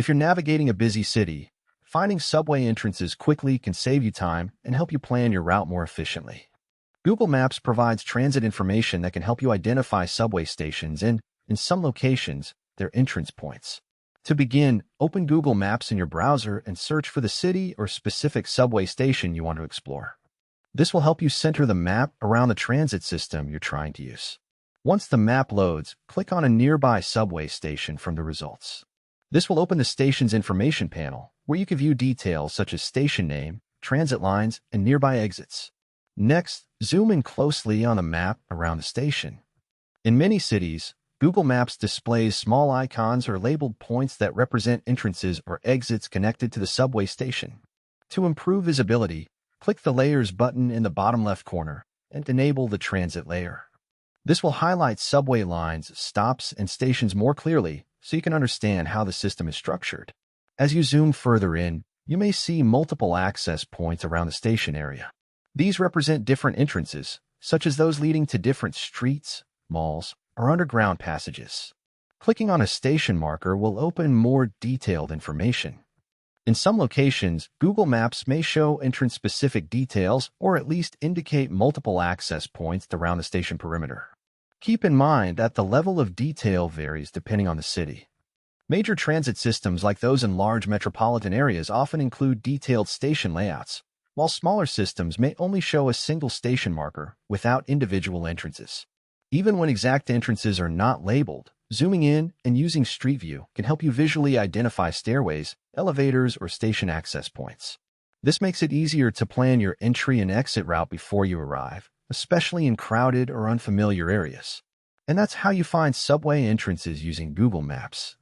If you're navigating a busy city, finding subway entrances quickly can save you time and help you plan your route more efficiently. Google Maps provides transit information that can help you identify subway stations and, in some locations, their entrance points. To begin, open Google Maps in your browser and search for the city or specific subway station you want to explore. This will help you center the map around the transit system you're trying to use. Once the map loads, click on a nearby subway station from the results. This will open the station's information panel, where you can view details such as station name, transit lines, and nearby exits. Next, zoom in closely on the map around the station. In many cities, Google Maps displays small icons or labeled points that represent entrances or exits connected to the subway station. To improve visibility, click the Layers button in the bottom left corner and enable the Transit layer. This will highlight subway lines, stops, and stations more clearly so you can understand how the system is structured. As you zoom further in, you may see multiple access points around the station area. These represent different entrances, such as those leading to different streets, malls, or underground passages. Clicking on a station marker will open more detailed information. In some locations, Google Maps may show entrance-specific details or at least indicate multiple access points around the station perimeter. Keep in mind that the level of detail varies depending on the city. Major transit systems like those in large metropolitan areas often include detailed station layouts, while smaller systems may only show a single station marker without individual entrances. Even when exact entrances are not labeled, zooming in and using Street View can help you visually identify stairways, elevators, or station access points. This makes it easier to plan your entry and exit route before you arrive, especially in crowded or unfamiliar areas. And that's how you find subway entrances using Google Maps.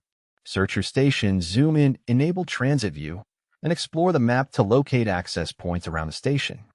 Search your station, zoom in, enable Transit View, and explore the map to locate access points around the station.